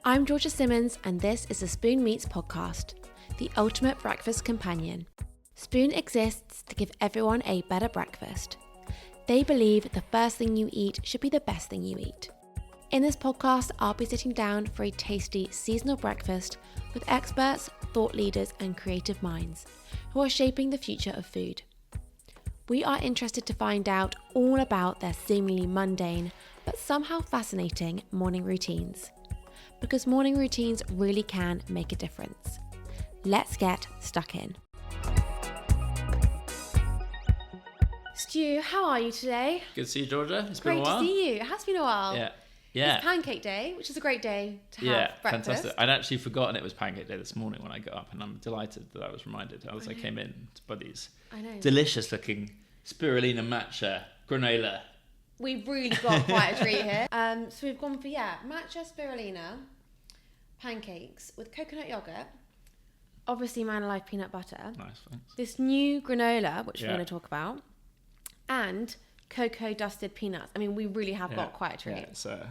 I'm Georgia Symonds, and this is the Spoon Meets podcast, the ultimate breakfast companion. Spoon exists to give everyone a better breakfast. They believe the first thing you eat should be the best thing you eat. In this podcast, I'll be sitting down for a tasty seasonal breakfast with experts, thought leaders, and creative minds who are shaping the future of food. We are interested to find out all about their seemingly mundane, but somehow fascinating morning routines. Because morning routines really can make a difference. Let's get stuck in. Stu, how are you today? Good to see you, Georgia. It's been a while. Great to see you. It has been a while. Yeah. It's Pancake Day, which is a great day to have breakfast. Fantastic. I'd actually forgotten it was Pancake Day this morning when I got up, and I'm delighted that I was reminded as I came in to Buddy's delicious looking spirulina matcha granola. We've really got quite a treat here. So we've gone for, matcha spirulina pancakes with coconut yogurt, obviously ManiLife peanut butter. Nice, thanks. This new granola, which we're going to talk about, and cocoa dusted peanuts. I mean, we really have got quite a treat. Yeah, it's a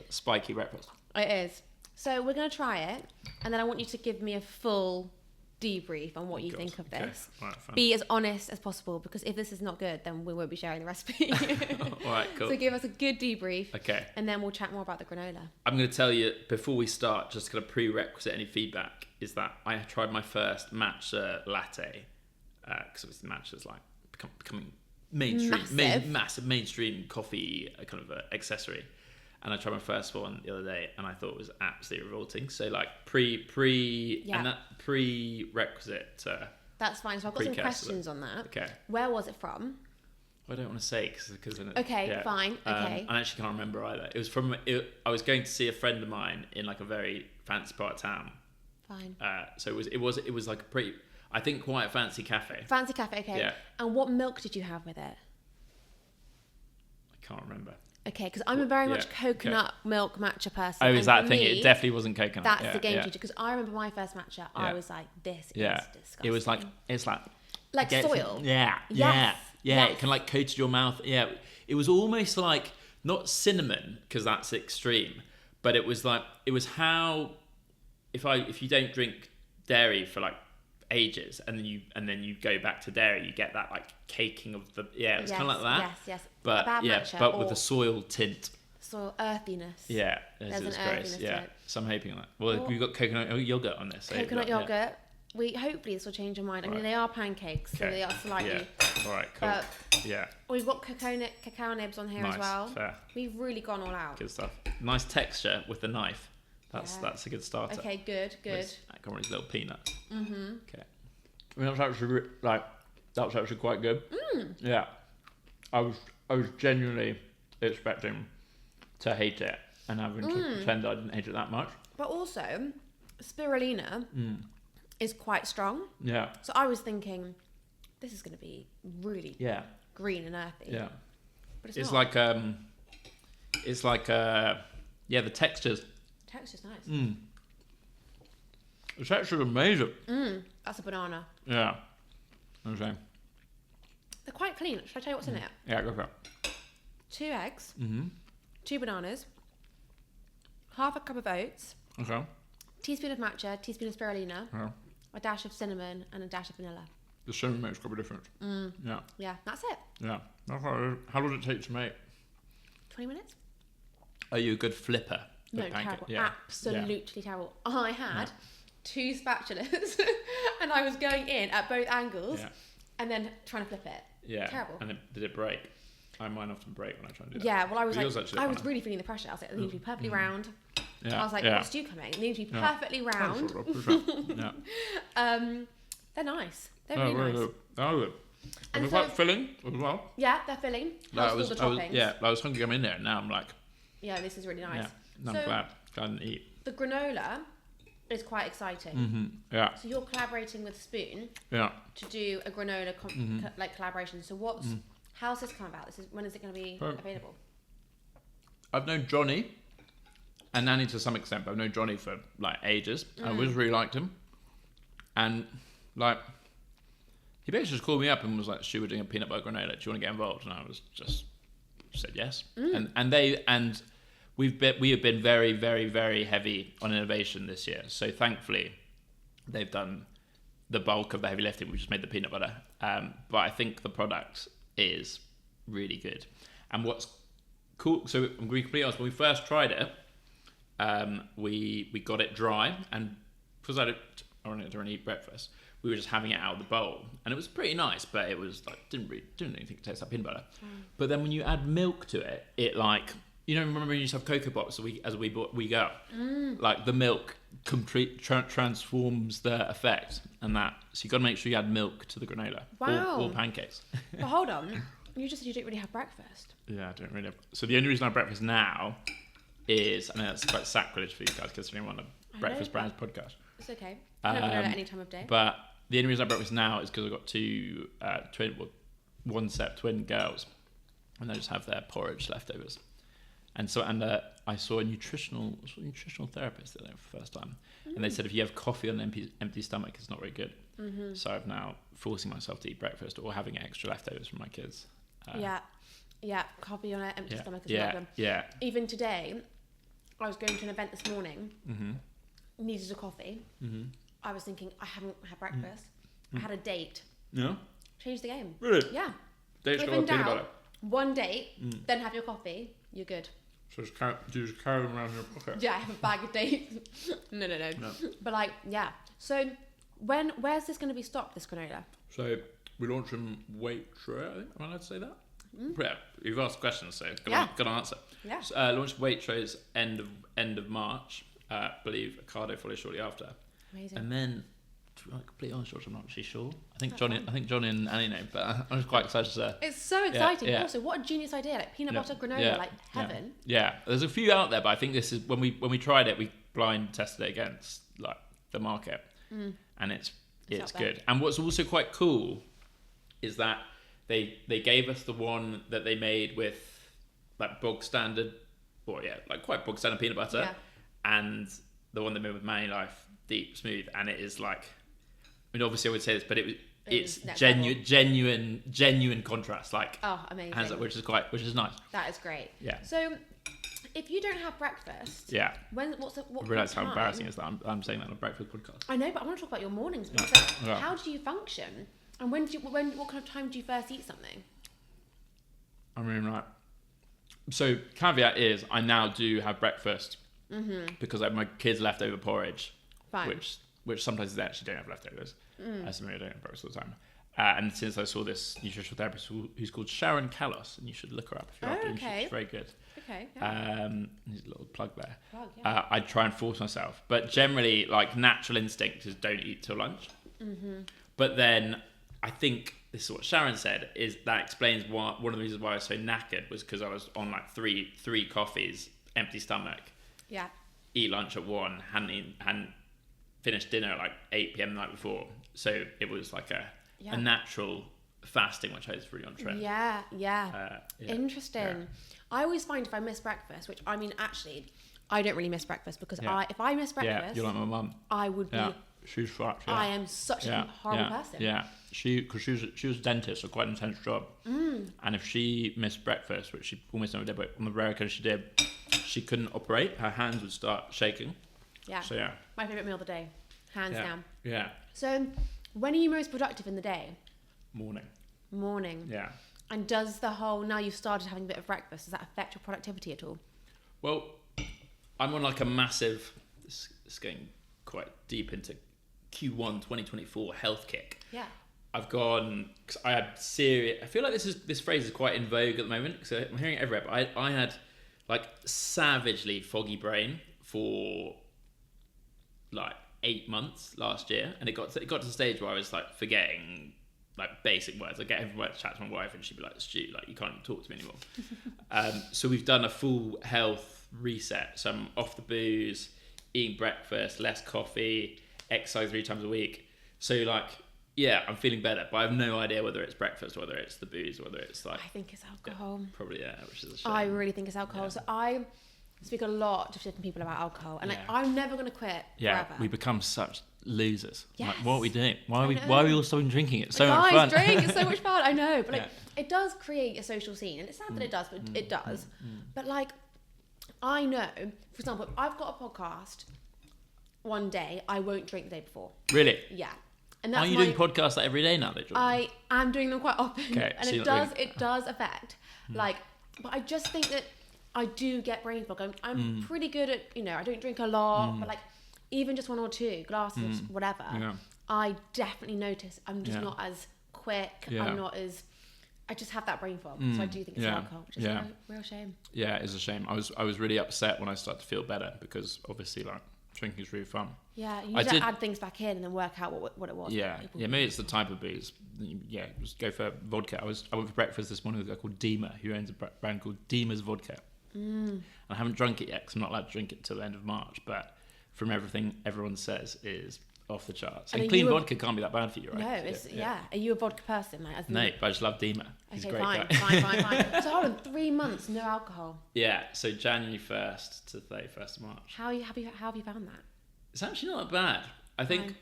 spiky breakfast. It is. So we're going to try it, and then I want you to give me a full debrief on what you think of this. Right, be as honest as possible, because if this is not good, then we won't be sharing the recipe. All right, cool. So give us a good debrief. Okay. And then we'll chat more about the granola. I'm going to tell you, before we start, just kind of prerequisite any feedback, is that I tried my first matcha latte, because obviously matcha's like becoming mainstream, massive mainstream coffee kind of accessory. And I tried my first one the other day, and I thought it was absolutely revolting. So like and that prerequisite. That's fine. So I've got some questions on that. Okay. Where was it from? I don't want to say because. Okay, fine. Okay. I actually can't remember either. It was from. I was going to see a friend of mine in like a very fancy part of town. Fine. So it was like a pretty. I think quite a fancy cafe. Fancy cafe. Okay. Yeah. And what milk did you have with it? I can't remember. Okay, because I'm a very much coconut milk matcha person. Oh, is that thing? It definitely wasn't coconut. That's the game changer. Because I remember my first matcha, I was like, "This is disgusting." It was like soil. Yeah. It can like coated your mouth. Yeah, it was almost like not cinnamon because that's extreme, but it was how if you don't drink dairy for like ages and then you go back to dairy, you get that like caking of the it was kind of like that. Yes. But but with the soil tint. Soil earthiness. Yeah, there's an earthiness to it. So I'm hoping that. Well, we've got coconut yogurt on this. Coconut yogurt. Yeah. We hopefully this will change your mind. I mean, they are pancakes, so they are slightly. Yeah. All right. Cool. We've got cacao nibs on here as well. Fair. We've really gone all out. Good stuff. Nice texture with the knife. That's a good starter. Okay, good. I got these little peanuts. Mm-hmm. Okay. I mean, that's actually quite good. Mm. Yeah. I was genuinely expecting to hate it and having to pretend I didn't hate it that much. But also, spirulina is quite strong. Yeah. So I was thinking, this is going to be really green and earthy. Yeah. But it's not. The texture's nice. The texture's amazing. That's a banana. Yeah. Okay. They're quite clean. Should I tell you what's in it? Yeah, go for it. 2 eggs, 2 bananas, half a cup of oats, Okay. teaspoon of matcha, teaspoon of spirulina, a dash of cinnamon, and a dash of vanilla. The cinnamon makes quite a difference. Yeah. Yeah, that's it. Yeah. How does it take to make? 20 minutes? Are you a good flipper? No, terrible. Yeah. Absolutely terrible. I had 2 spatulas and I was going in at both angles and then trying to flip it. Yeah. Terrible. And did it break? Mine often break when I try and do that. Yeah, well, I was really feeling the pressure. I was like, they need to be perfectly round. Yeah. I was like, what's Stu coming? They need to be perfectly round. They're nice. They're really nice. Good. And they're quite filling as well. Yeah, they're filling. I was hungry coming in there, and now I'm like... Yeah, this is really nice. Yeah, I'm glad I didn't eat. The granola is quite exciting. Mm-hmm. Yeah. So you're collaborating with Spoon to do a granola collaboration. So how's this come about? When is it going to be available? I've known Johnny and Nanny to some extent, but I've known Johnny for like ages. I always really liked him. And like, he basically just called me up and was like, "Stu, we're doing a peanut butter granola. Do you want to get involved?" And I was just said yes. And we have been very, very, very heavy on innovation this year. So thankfully, they've done the bulk of the heavy lifting. We just made the peanut butter. But I think the product is really good. And what's cool, so I'm going to be completely honest, when we first tried it, we got it dry, and because I don't really eat breakfast, we were just having it out of the bowl, and it was pretty nice, but it was like didn't really think it tasted like peanut butter. But then when you add milk to it, it like, you know, remember when you used to have Cocoa Pops as we go, like the milk transforms the effect, and that, so you got to make sure you add milk to the granola. Wow. or pancakes. But hold on, you just said you don't really have breakfast. Yeah, I don't really. So the only reason I have breakfast now is, I know that's quite sacrilege for you guys considering I'm on a Breakfast Brands podcast. It's okay. I don't know at any time of day. But the only reason I have breakfast now is because I've got two one set twin girls, and they just have their porridge leftovers. And so, I saw a nutritional therapist for the first time, and they said if you have coffee on an empty stomach, it's not very good. So I'm now forcing myself to eat breakfast or having extra leftovers from my kids. Yeah, coffee on an empty stomach is not good. Yeah. Even today, I was going to an event this morning, needed a coffee. I was thinking, I haven't had breakfast. I had a date. Yeah? Changed the game. Really? Yeah. Date's got a peanut butter. One date, then have your coffee, you're good. So just carry them around in your pocket? Yeah, I have a bag of dates. No. But like, yeah. So where's this going to be stocked, this granola? So we launched in Waitrose, I think. Am I allowed to say that? Yeah, you've asked questions, so got to answer. Yeah. So, launched Waitrose end of March. I believe Ocado follows shortly after. Amazing. And then, to be completely honest, George, I'm not actually sure. I think Johnny and Annie know, but I'm just quite excited to. It's so exciting. Yeah. Also, what a genius idea! Like peanut butter granola, like heaven. Yeah, there's a few out there, but I think this is when we tried it, we blind tested it against like the market, and it's good. And what's also quite cool is that they gave us the one that they made with like bog standard, like quite bog standard peanut butter, and the one they made with ManiLife Deep Smooth, and it is like, I mean, obviously I would say this, but it's genuine contrast, like amazing, hands up, which is nice. That is great. Yeah. So, if you don't have breakfast, I realise how embarrassing it is that I'm saying that on a breakfast podcast. I know, but I want to talk about your mornings. How do you function? And what kind of time do you first eat something? I mean, right. So caveat is I now do have breakfast because I have my kids' leftover porridge, which sometimes they actually don't have leftovers. So maybe I don't have breakfast all the time. And since I saw this nutritional therapist who's called Sharon Callos, and you should look her up if you're after, she's very good. Okay. Yeah. There's a little plug there. Yeah. I try and force myself, but generally, like natural instinct is don't eat till lunch. But then I think this is what Sharon said, is that explains why one of the reasons why I was so knackered was because I was on like three coffees, empty stomach. Yeah. Eat lunch at 1, hadn't finished dinner at like 8 p.m. the night before. So it was like a natural fasting, which I was really on trend. Yeah. Interesting. Yeah. I always find if I miss breakfast, which I mean, actually, I don't really miss breakfast because if I miss breakfast, you're like my mum. I would be. She's fucked. Yeah. I am such a horrible person. Yeah, she was a dentist, so quite an intense job. And if she missed breakfast, which she almost never did, but on the rare occasion she did, she couldn't operate. Her hands would start shaking. Yeah. So my favourite meal of the day, hands down. Yeah. So, when are you most productive in the day? Morning. Yeah. And does the whole, now you've started having a bit of breakfast, does that affect your productivity at all? Well, I'm on like a massive, it's going quite deep into Q1 2024 health kick. Yeah. I've gone, because I had serious, I feel like this phrase is quite in vogue at the moment, because I'm hearing it everywhere, but I had like savagely foggy brain for like 8 months last year, and it got to the stage where I was like forgetting like basic words. I get everywhere to chat to my wife and she'd be like, Stu, like you can't even talk to me anymore. So we've done a full health reset. So I'm off the booze, eating breakfast, less coffee, exercise 3 times a week. So like, yeah, I'm feeling better, but I have no idea whether it's breakfast, whether it's the booze, whether it's like... I think it's alcohol. Probably, which is a shame. I really think it's alcohol. Yeah. So I speak a lot to different people about alcohol, and like, I'm never going to quit forever. We become such losers. Yes. Like, what are we doing? Why are we all stopping drinking? It's so much fun. Drink, it's so much fun. I know, but like, it does create a social scene, and it's sad that it does, but it does. But like, I know, for example, if I've got a podcast one day, I won't drink the day before. Really? Yeah. And that's Are you doing podcasts like every day now, though, Jordan? I am doing them quite often. Okay, and so it does affect. Like, but I just think that I do get brain fog. I'm pretty good at, I don't drink a lot, but like even just 1 or 2 glasses, whatever, I definitely notice I'm just not as quick. I'm not as, I just have that brain fog. So I do think it's alcohol, which is a real shame. Yeah, it's a shame. I was really upset when I started to feel better because obviously like drinking is really fun. Yeah, you need to add things back in and then work out what it was. Yeah, maybe it's the type of booze. Yeah, just go for vodka. I went for breakfast this morning with a guy called Dima, who owns a brand called Dima's Vodka. And I haven't drunk it yet because I'm not allowed to drink it until the end of March. But from everything everyone says, is off the charts. And clean vodka can't be that bad for you, right? No, it's Are you a vodka person? No, but I just love Dima. He's a great guy. Fine. So hold on, 3 months, no alcohol. Yeah, so January 1st to 31st of March. How have you found that? It's actually not bad. I think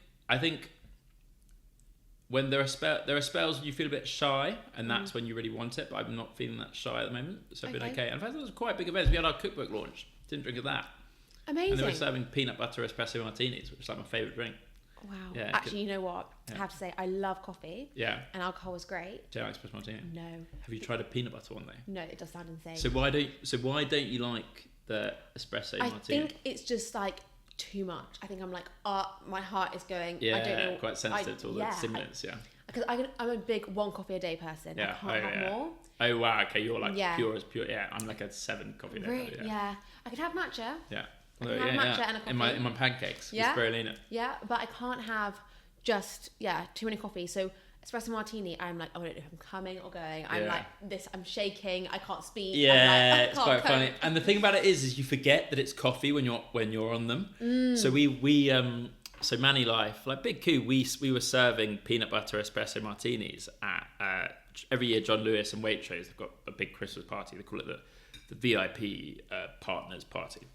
when there are spells when you feel a bit shy, and that's when you really want it. But I'm not feeling that shy at the moment, so I've been okay. And in fact, there was quite big events. We had our cookbook launch. Didn't drink of that. Amazing. And they were serving peanut butter espresso martinis, which is like my favourite drink. Wow. Yeah, actually, you know what? I have to say, I love coffee. Yeah. And alcohol is great. Do you like espresso martini? No. Have you tried a peanut butter one though? No, it does sound insane. So why don't you like the espresso martini? I think it's just like too much. I think I'm like, my heart is going. Yeah, I don't know. Quite sensitive to all the stimulants. Because I'm a big 1 coffee a day person. Yeah. I can't have more. Oh wow. Okay, you're like pure as pure. Yeah, I'm like a 7 coffee a day. Really? Yeah. I could have matcha. Yeah. I can have matcha and a coffee. In my pancakes with Yeah. spirulina. Yeah, but I can't have just too many coffees. So espresso martini, I'm like, I don't know if I'm coming or going. I'm like this. I'm shaking. I can't speak. Yeah, it's quite funny. And the thing about it is you forget that it's coffee when you're on them. So we so ManiLife, like Big Coup, we were serving peanut butter espresso martinis at every year. John Lewis and Waitrose, they've got a big Christmas party. They call it the VIP partners party.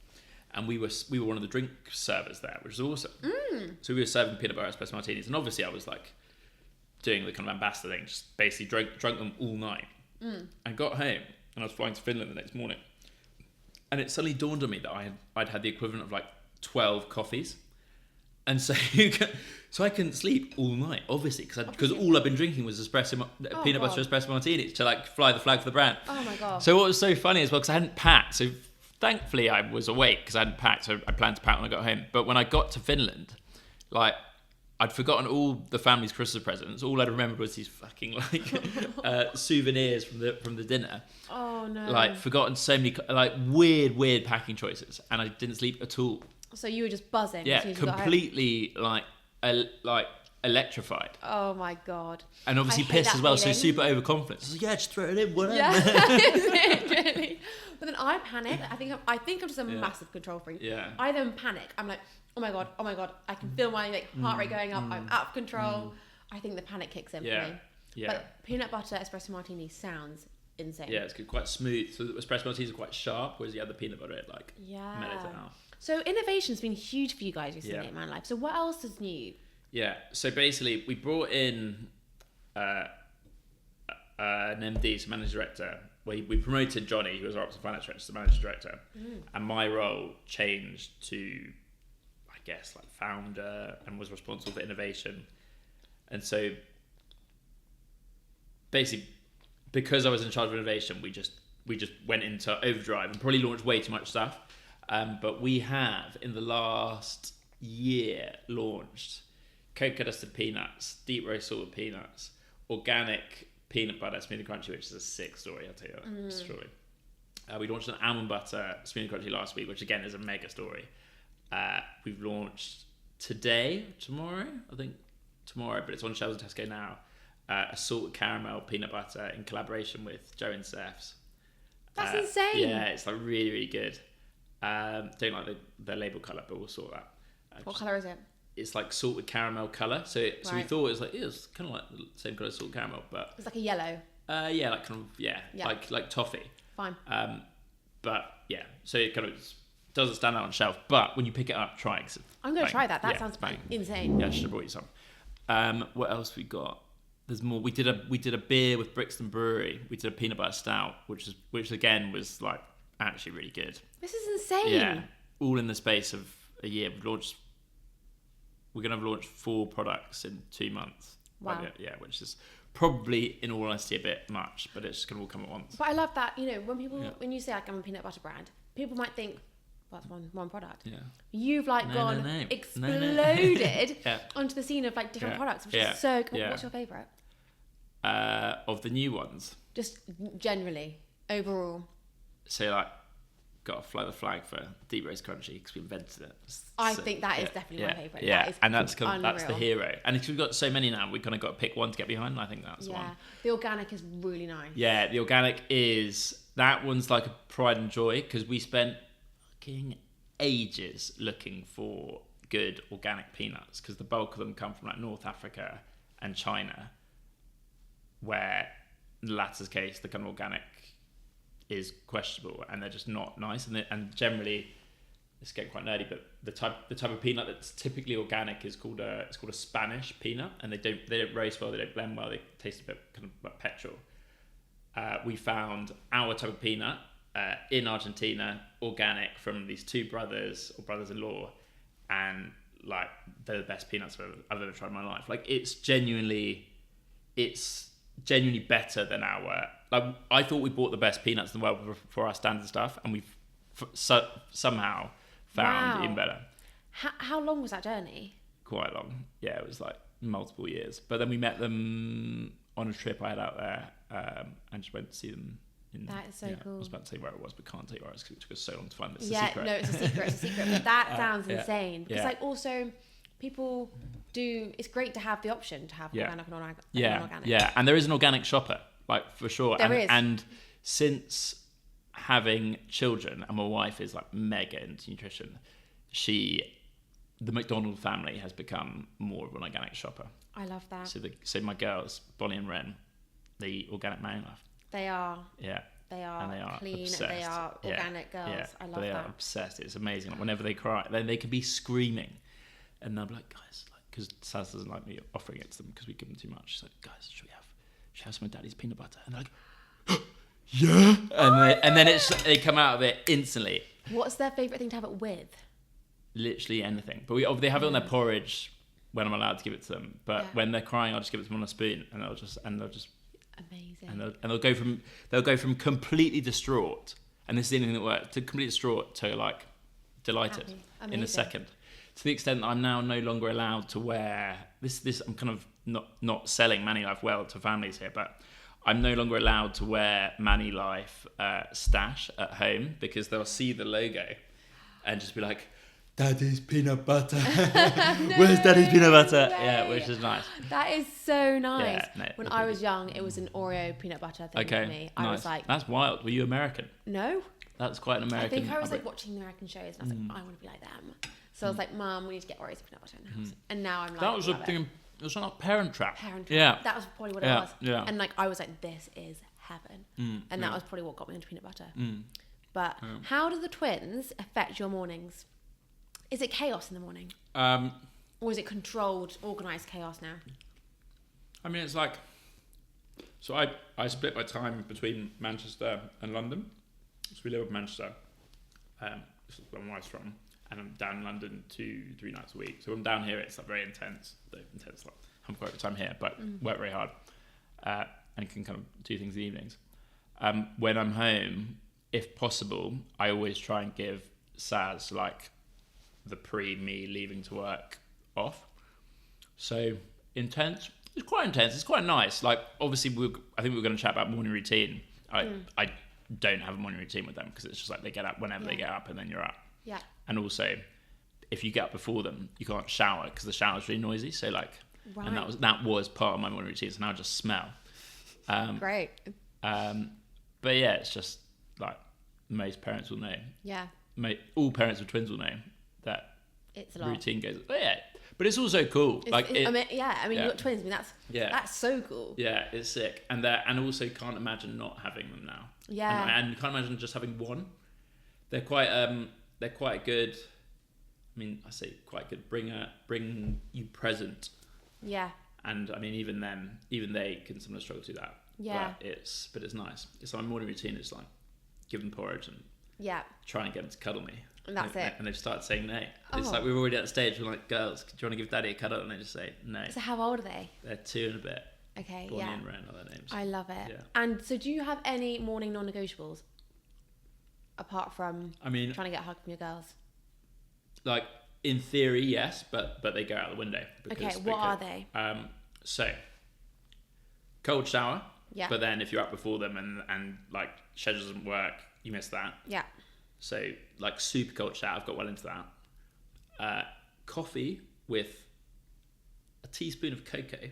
And we were one of the drink servers there, which is awesome. So we were serving peanut butter espresso martinis, and obviously I was like doing the kind of ambassador thing, just basically drunk them all night. I got home and I was flying to Finland the next morning, and it suddenly dawned on me that I'd had the equivalent of like 12 coffees, and so I couldn't sleep all night, obviously, because all I've been drinking was peanut butter espresso martinis to like fly the flag for the brand. Oh my god! So what was so funny as well, because I hadn't packed, so thankfully I was awake because I hadn't packed, so I planned to pack when I got home. But when I got to Finland, like I'd forgotten all the family's Christmas presents. All I'd remembered was these fucking like souvenirs from the dinner. Oh no! Like forgotten so many like weird packing choices, and I didn't sleep at all. So you were just buzzing. Yeah, as soon as you got home. completely like electrified. Oh my god! And obviously pissed as well, so super overconfident. So yeah, just throw it in, whatever. Yeah, literally. But then I panic. I think I'm just a massive control freak. Yeah. I then panic. I'm like, oh my god! I can feel my heart rate going up. I'm out of control. I think the panic kicks in for me. Yeah. But peanut butter espresso martini sounds insane. Yeah, it's good, quite smooth. So the espresso martinis are quite sharp, whereas the other peanut butter it like mellows it out. So innovation's been huge for you guys recently at ManiLife. So what else is new? Yeah, so basically we brought in an MD, so managing director. We promoted Johnny, who was our ops and finance director, to managing director, and my role changed to, I guess, like founder, and was responsible for innovation. And so basically, because I was in charge of innovation, we just went into overdrive and probably launched way too much stuff. But we have in the last year launched cocoa dusted peanuts, deep roast salted peanuts, organic peanut butter smoothie crunchy, which is a sick story, I'll tell you that story. We launched an almond butter smoothie crunchy last week, which again is a mega story. We've launched tomorrow, but it's on shelves at Tesco now. A salted caramel peanut butter in collaboration with Joe and Steph's. That's insane. Yeah, it's like really, really good. Don't like the label colour, but we'll sort that. What colour is it? It's like salted caramel colour. So we thought it was like, it's kind of like the same colour as salted caramel, but it's like a yellow. Like kind of like toffee. Fine. But yeah, so it kind of doesn't stand out on shelf. But when you pick it up, try it. I'm gonna try that. That sounds insane. Yeah, I should have brought you some. What else we got? There's more. We did a beer with Brixton Brewery. We did a peanut butter stout, which again was like actually really good. This is insane. Yeah, all in the space of a year. We're going to have launched 4 products in 2 months. Wow. Yeah, which is probably, in all honesty, a bit much, but it's just going to all come at once. But I love that, when you say like I'm a peanut butter brand, people might think, well, that's one product. Yeah. You've exploded onto the scene of like different products, which is so cool. What's your favourite? Of the new ones? Just generally, overall. So like, got to fly the flag for deep roast crunchy because we invented it. I think that is definitely my favourite. Yeah, and that's the hero. And because we've got so many now, we kind of got to pick one to get behind. And I think that's one. The organic is really nice. Yeah, the organic that one's like a pride and joy because we spent fucking ages looking for good organic peanuts because the bulk of them come from like North Africa and China, where in the latter's case, the kind of organic is questionable and they're just not nice, and generally it's getting quite nerdy, but the type of peanut that's typically organic is called a Spanish peanut, and they don't roast well, they don't blend well, they taste a bit kind of like petrol. We found our type of peanut in Argentina, organic, from these 2 brothers or brothers-in-law, and like they're the best peanuts I've ever tried in my life. Like it's genuinely better than our. Like I thought we bought the best peanuts in the world for our standard stuff, and we've somehow found even better. How long was that journey? Quite long. Yeah, it was like multiple years. But then we met them on a trip I had out there, and just went to see them. That is so cool. I was about to say where it was, but can't tell you where it was because it took us so long to find this. No, it's a secret. But that sounds insane because like also people do. It's great to have the option to have organic and non-organic. Yeah, and there is an organic shopper. Like for sure. There is. And since having children, and my wife is like mega into nutrition, the Macdonald family has become more of an organic shopper. I love that. So my girls, Bonnie and Ren, the organic ManiLife. They are. Yeah. They are, and they are clean obsessed. And they are organic girls. Yeah. I love that. They are obsessed. It's amazing. Like, whenever they cry, then they can be screaming, and I'll be like, guys, because Saz doesn't like me offering it to them because we give them too much. She's like, guys, should we have some of Daddy's peanut butter? And they're like, yeah. And then they come out of it instantly. What's their favourite thing to have it with? Literally anything. But they have it on their porridge when I'm allowed to give it to them. But when they're crying, I'll just give it to them on a spoon, and they'll just amazing. And they'll go from completely distraught, and this is the only thing that works, to completely distraught to like delighted in a second. To the extent that I'm now no longer allowed to wear this. I'm kind of not selling ManiLife well to families here, but I'm no longer allowed to wear ManiLife stash at home because they'll see the logo and just be like, Daddy's peanut butter. Where's Daddy's peanut butter? Way. Yeah, which is nice. That is so nice. Yeah, when I was young, it was an Oreo peanut butter thing for me. I was like, that's wild. Were you American? No. That's quite an American. I think I was like watching American shows, and I was like, I want to be like them. So I was like, Mum, we need to get Oreos peanut butter in the house. And now I'm like, that was a thing. It was not Parent Trap. Yeah. That was probably what it was. Yeah. And like I was like, this is heaven. And that was probably what got me into peanut butter. But how do the twins affect your mornings? Is it chaos in the morning? Or is it controlled, organised chaos now? I mean, it's like... So I split my time between Manchester and London. So we live in Manchester. This is where my wife's from. And I'm down in London 2-3 nights a week. So when I'm down here, it's like very intense. Like, I'm quite a good time here, but work very hard. And can kind of do things in the evenings. When I'm home, if possible, I always try and give Saz like the me leaving to work off. So intense. It's quite intense. It's quite nice. Like obviously, I think we're going to chat about morning routine. I don't have a morning routine with them because it's just like they get up whenever they get up, and then you're up. Yeah. And also, if you get up before them, you can't shower because the shower's really noisy. So like, and that was part of my morning routine. So now I just smell. Great. But yeah, it's just like most parents will know. Yeah. All parents of twins will know that it's a lot. Routine goes. Oh yeah, but it's also cool. You've got twins. I mean, that's so cool. Yeah, it's sick, and also can't imagine not having them now. Yeah. And can't imagine just having one. They're quite good. I mean, I say quite good. Bring you present. Yeah. And I mean, even they can sometimes struggle to do that. Yeah. But it's nice. It's like my morning routine is like give them porridge and Yeah. trying to get them to cuddle me. And that's it. And they've started saying no. Oh. It's like we're already at the stage where like, girls, do you want to give daddy a cuddle? And they just say no. So how old are they? They're 2 and a bit. Okay, Bonnie yeah. and Ren are their names. I love it. Yeah. And so do you have any morning non-negotiables? Apart from trying to get a hug from your girls? Like, in theory, yes, but they go out the window. Okay, what are they? So, cold shower. Yeah. But then if you're up before them and like schedule doesn't work, you miss that. Yeah. So like super cold shower, I've got well into that. Coffee with a teaspoon of cocoa,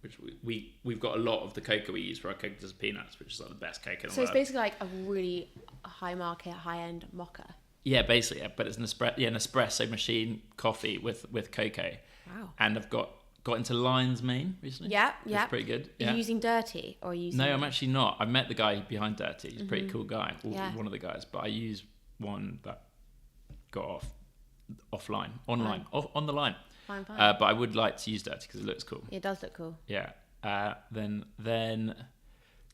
which we've got a lot of the cocoa we use for our cocoa peanuts, which is like the best cocoa in the world. So it's basically like a really high market, high end mocha. Yeah, basically, yeah. But it's an espresso machine coffee with cocoa. Wow. And I've got into lion's mane recently. Yeah. It's pretty good. Are you using Dirty or are you using... No, I'm actually not. I met the guy behind Dirty. He's a pretty cool guy. One of the guys. But I use one that got offline. Online. On the line. Fine. But I would like to use Dirty because it looks cool. It does look cool. Yeah. Then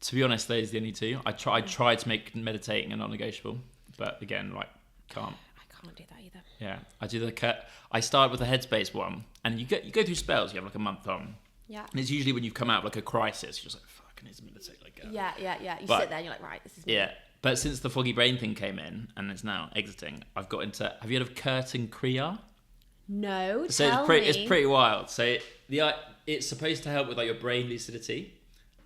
to be honest, those are the only two. I tried to make meditating a non-negotiable. But again, like, can't. I can't do that either. Yeah, I do the cut. I start with the Headspace one, and you go through spells. You have like a month on. Yeah. And it's usually when you've come out of like a crisis, you're just like, fuck, I need to meditate like that. Yeah. You sit there and you're like, right, this is me. Yeah, but since the foggy brain thing came in and it's now exiting, I've got into. Have you heard of Curtin Kriya? No. So tell me. It's pretty wild. So it's supposed to help with like your brain lucidity.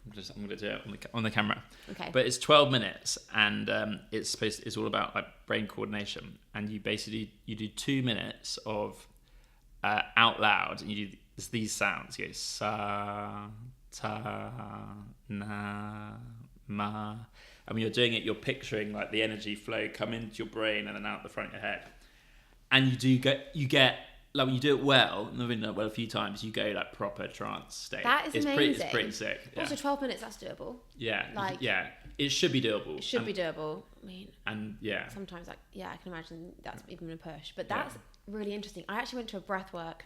I'm going to do it on the camera. Okay. But it's 12 minutes, and it's all about like brain coordination. And you basically you do 2 minutes of out loud, and you do these sounds. You go sa, ta, na, ma. And when you're doing it, you're picturing like the energy flow come into your brain and then out the front of your head. And you get like when you do it well, and I've been doing it well a few times, you go like proper trance state. That is amazing. It's pretty sick. Yeah. Also, 12 minutes, that's doable. Yeah. Like, yeah. It should be doable. It should be doable. I mean, and yeah. Sometimes, like, yeah, I can imagine that's even a push. But that's really interesting. I actually went to a breathwork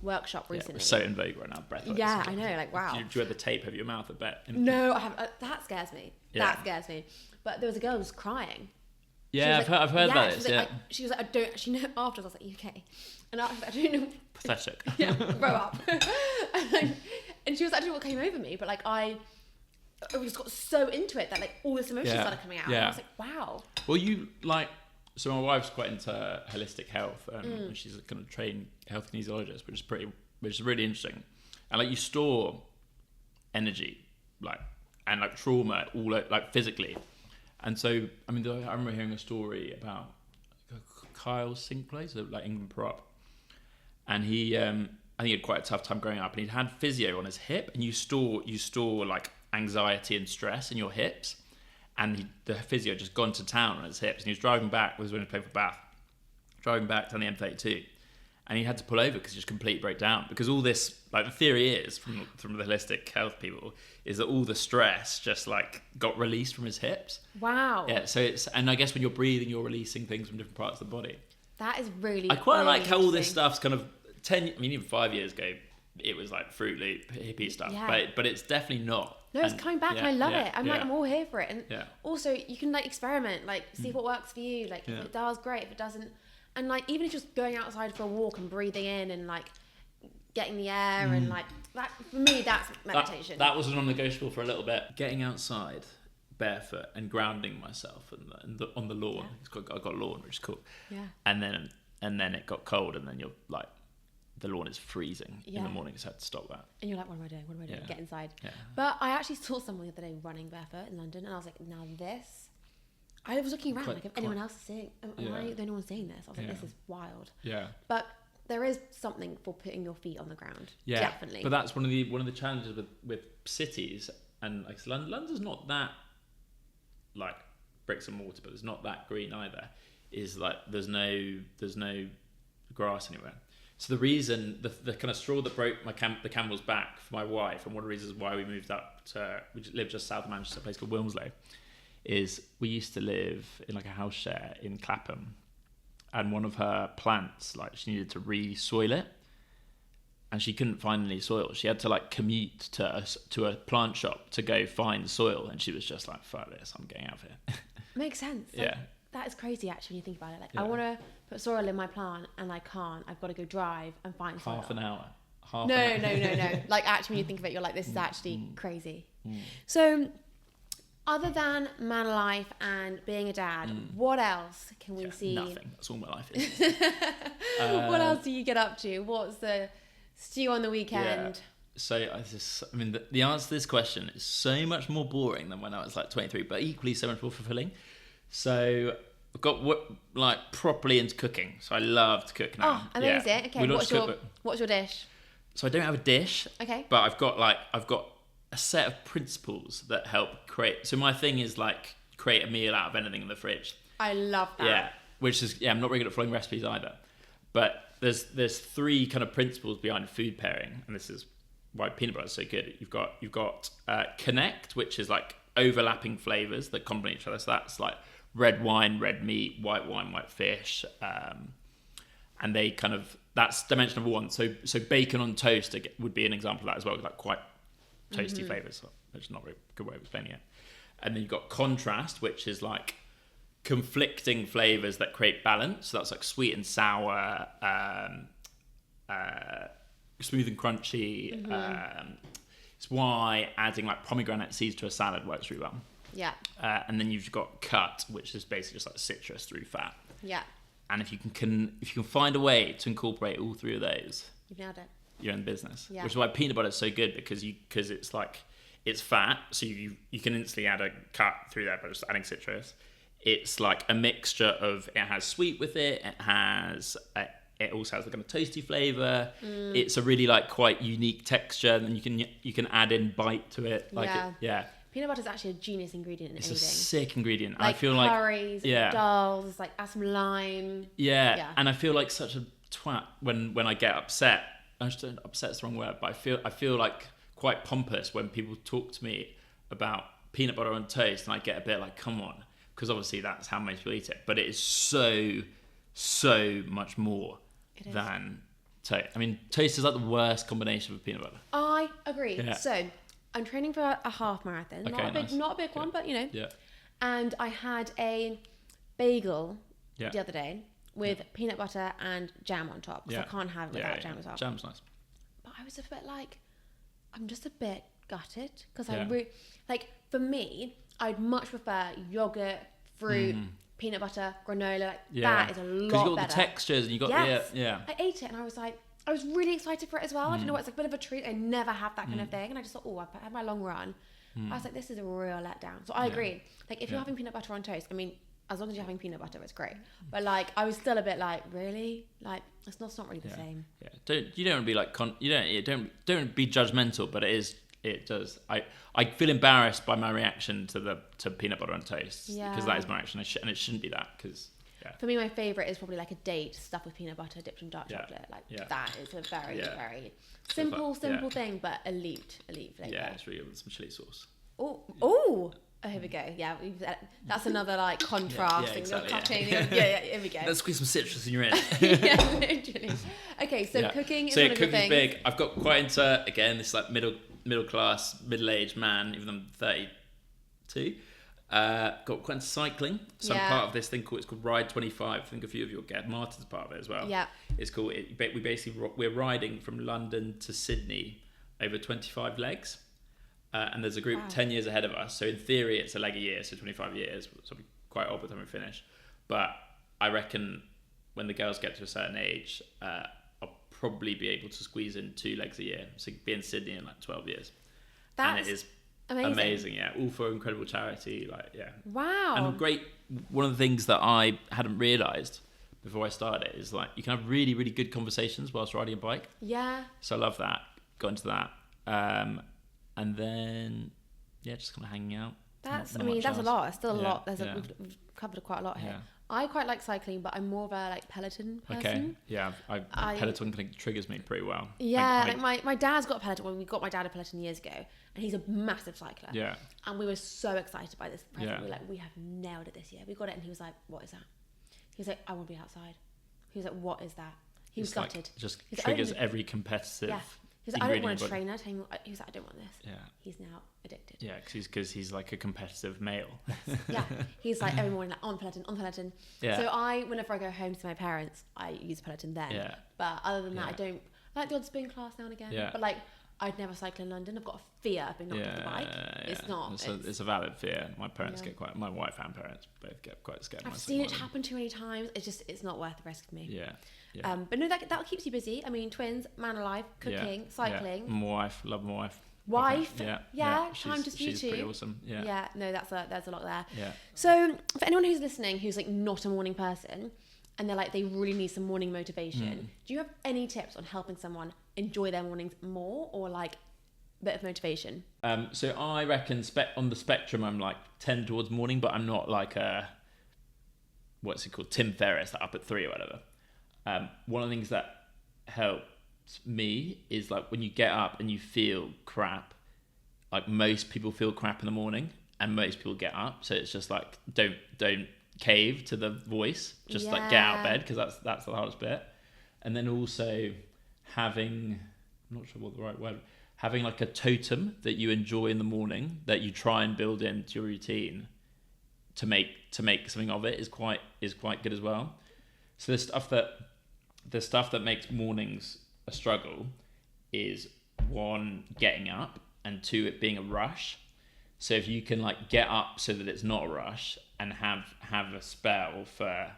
workshop recently. It's so in vogue right now, breathwork. Yeah, I know. Like, wow. Do you wear the tape over your mouth? I bet. No, I haven't. That scares me. Yeah. That scares me. But there was a girl who was crying. Yeah, I've heard about this. Yeah. She was like, I don't. She know afterwards. I was like, you okay? And I don't know. Pathetic. Yeah, grow up. and she was actually what came over me. But like I just got so into it that like all this emotion started coming out. Yeah. And I was like, wow. Well, you like. So my wife's quite into holistic health, and she's a kind of trained health kinesiologist, which is really interesting. And like you store energy, like and like trauma, all like physically. And so, I mean, I remember hearing a story about Kyle Sinclair, so like England prop, and he, I think he had quite a tough time growing up, and he'd had physio on his hip, and you store like anxiety and stress in your hips, and the physio had just gone to town on his hips, and he was driving back, was when he was playing for Bath, driving back down the M32, and he had to pull over because he just completely broke down, because all this, like the theory is from the holistic health people, is that all the stress just like got released from his hips. Wow. Yeah, so and I guess when you're breathing, you're releasing things from different parts of the body. That is really. I quite really like how all this stuff's kind of even 5 years ago, it was like Fruit Loop hippie stuff, but it's definitely not. No, it's coming back, and I love it. I'm all here for it, and yeah. Also you can like experiment, like see what works for you. Like if it does, great. If it doesn't, and like even if you're just going outside for a walk and breathing in and like getting the air and like that, for me that's meditation. That was a non-negotiable for a little bit. Getting outside barefoot and grounding myself on the lawn. Yeah. I got a lawn, which is cool. Yeah. And then it got cold, and then you're like, the lawn is freezing in the morning, so I had to stop that. And you're like, what am I doing? What am I doing? Get inside. Yeah. But I actually saw someone the other day running barefoot in London, and I was like, now this. I was looking around, like, if anyone else is seeing, am I the only one seeing this? I was like, this is wild. Yeah. But there is something for putting your feet on the ground. Yeah. Definitely. But that's one of the challenges with cities, and like London's not that like bricks and mortar, but it's not that green either. Is like there's no grass anywhere. So the reason, the kind of straw that broke the camel's back for my wife, and one of the reasons why we moved up we lived just south of Manchester, a place called Wilmslow, is we used to live in like a house share in Clapham, and one of her plants, like she needed to re-soil it, and she couldn't find any soil. She had to like commute to a plant shop to go find soil, and she was just like, fuck this, I'm getting out of here. Makes sense. Yeah. that is crazy actually when you think about it. Like I want to put soil in my plant and I can't. I've got to go drive and find soil. Half an hour. No. Like actually when you think of it, you're like, this is actually crazy. So other than ManiLife and being a dad, what else can we see? Nothing. That's all my life is. What else do you get up to? What's the Stu on the weekend? Yeah. So I mean, the answer to this question is so much more boring than when I was like 23, but equally so much more fulfilling. So I've got properly into cooking. So I love to cook now. Oh, amazing. Yeah. Okay, what's your dish? So I don't have a dish. Okay. But I've got a set of principles that help create. So my thing is like create a meal out of anything in the fridge. I love that. Yeah. Which is I'm not very good at following recipes either. But there's three kind of principles behind food pairing, and this is why peanut butter is so good. You've got connect, which is like overlapping flavors that complement each other. So that's like red wine, red meat, white wine, white fish, and they kind of, that's dimension number one. So bacon on toast would be an example of that as well, like quite toasty flavors, which is not a very good way of explaining it. And then you've got contrast, which is like conflicting flavors that create balance. So that's like sweet and sour, smooth and crunchy. It's why adding like pomegranate seeds to a salad works really well. Yeah. And then you've got cut, which is basically just like citrus through fat. Yeah. And if you can find a way to incorporate all three of those, you've nailed it. You're in business. Yeah. Which is why peanut butter is so good, because it's like, it's fat, so you can instantly add a cut through there by just adding citrus. It's like a mixture of, it has sweet with it, it also has like a toasty flavour. It's a really like quite unique texture, and you can add in bite to it. Peanut butter is actually a genius ingredient in it's anything. It's a sick ingredient. Like I feel curries, dals, like add some lime. Yeah, and I feel like such a twat when I get upset. Upset's the wrong word, but I feel like quite pompous when people talk to me about peanut butter on toast, and I get a bit like, come on, because obviously that's how most people eat it, but it is so much more than toast. I mean, toast is like the worst combination of peanut butter. I agree. Yeah. So I'm training for a half marathon, not a big one, but and I had a bagel the other day with peanut butter and jam on top, because I can't have it without jam as well. Jam's nice. But I was a bit like, I'm just a bit gutted, because for me, I'd much prefer yogurt, fruit, peanut butter, granola. That is a lot better. Because you got the textures and you got I ate it and I was like, I was really excited for it as well. I don't know, it's like a bit of a treat. I never have that kind of thing, and I just thought, I had my long run. I was like, this is a real letdown. So I agree. Like if you're having peanut butter on toast, I mean, as long as you're having peanut butter, it's great. But like, I was still a bit like, really? Like, it's not really the same. Yeah. You don't be like, don't be judgmental, but it does. I feel embarrassed by my reaction to peanut butter on toast, because that is my reaction, and it shouldn't be that, because. Yeah. For me, my favourite is probably like a date stuffed with peanut butter dipped in dark chocolate. That is a very, very simple thing, but elite flavour. Yeah, it's really good with some chili sauce. Oh, here we go. Yeah, that's another like contrast thing. Exactly, you're cutting. Here we go. Let's squeeze some citrus in your ear. Yeah, literally. Okay, so cooking is one of your things. Big. I've got quite into, again, this like middle class, middle-aged man, even though I'm 32. Got quite into cycling, so I'm part of this thing called Ride 25. I think a few of you will get. Martin's part of it as well. Yeah, it's cool. We're riding from London to Sydney over 25 legs, and there's a group 10 years ahead of us. So in theory, it's a leg a year, so 25 years. So it'll be quite old by the time we finish. But I reckon when the girls get to a certain age, I'll probably be able to squeeze in 2 legs a year. So be in Sydney in like 12 years. And it is amazing, yeah. All for incredible charity, Wow. And great. One of the things that I hadn't realised before I started is like you can have really, really good conversations whilst riding a bike. Yeah. So I love that. Got into that, and then just kind of hanging out. That's a lot. It's still a lot. We've covered quite a lot here. Yeah. I quite like cycling, but I'm more of a Peloton person. Okay. Yeah, Peloton kind of triggers me pretty well. Yeah, my dad's got a Peloton. Well, we got my dad a Peloton years ago, and he's a massive cycler. Yeah. And we were so excited by this present. Yeah. We were like, we have nailed it this year. We got it, and he was like, "What is that?" He was like, "I want to be outside." He was like, "What is that?" He was gutted. Just triggers every competitive. Yeah. He's like, I don't want a trainer. He was like, I don't want this. Yeah. He's now addicted. Yeah, because he's like a competitive male. Yeah. He's like every morning, like, on Peloton. Yeah. So whenever I go home to my parents, I use Peloton then. Yeah. But other than that, I don't. I like the odd spin class now and again. Yeah. But like, I'd never cycle in London. I've got a fear of being knocked off the bike. It's not. It's a valid fear. My parents get quite. My wife and parents both get quite scared. I've seen it happen too many times. It's not worth the risk for me. Yeah. But no, that keeps you busy. I mean, twins, ManiLife, cooking, cycling. Yeah. My wife, love my wife. Wife, yeah. Time just for you two. She's pretty awesome. Yeah. Yeah. No, there's a lot there. Yeah. So for anyone who's listening, who's like not a morning person, and they're like they really need some morning motivation, do you have any tips on helping someone enjoy their mornings more, or like a bit of motivation? So I reckon on the spectrum, I'm like tend towards morning, but I'm not like what's it called, Tim Ferriss, up at 3 or whatever. One of the things that helps me is like when you get up and you feel crap. Like most people feel crap in the morning, and most people get up. So it's just like don't cave to the voice. Just like get out of bed, because that's the hardest bit. And then also having, I'm not sure what the right word, having like a totem that you enjoy in the morning that you try and build into your routine to make something of it is quite good as well. So the stuff that makes mornings a struggle is 1, getting up, and 2, it being a rush. So if you can like get up so that it's not a rush, and have a spell for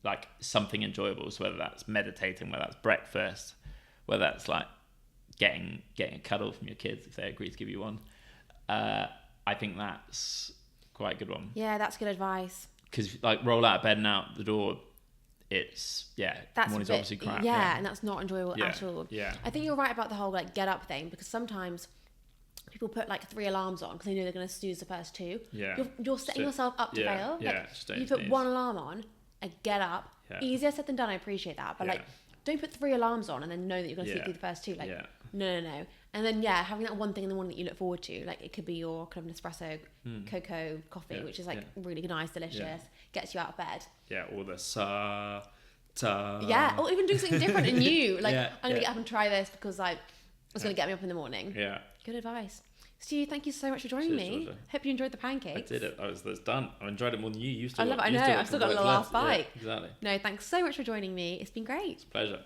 like something enjoyable, so whether that's meditating, whether that's breakfast, whether that's like getting a cuddle from your kids if they agree to give you one, I think that's quite a good one. Yeah, that's good advice. Because like roll out of bed and out the door, it's morning's obviously crap. Yeah, and that's not enjoyable at all. Yeah, I think you're right about the whole like get up thing, because sometimes people put like 3 alarms on because they know they're going to snooze the first 2. Yeah, you're setting yourself up to fail. Yeah, like, you put 1 alarm on and get up. Yeah. Easier said than done. I appreciate that, but like don't put 3 alarms on and then know that you're going to sleep through the first 2. Like no. And then having that one thing in the morning that you look forward to, like it could be your kind of Nespresso cocoa coffee, which is like really nice, delicious, gets you out of bed. Yeah, or the or even doing something different and new. Like I'm gonna get up and try this because like it's gonna get me up in the morning. Yeah. Good advice. Stu, thank you so much for joining me. Georgia. Hope you enjoyed the pancakes. I did it. That's done. I enjoyed it more than you used to. I love it. I know. I've still got the last bite. Yeah, exactly. No, thanks so much for joining me. It's been great. It's a pleasure.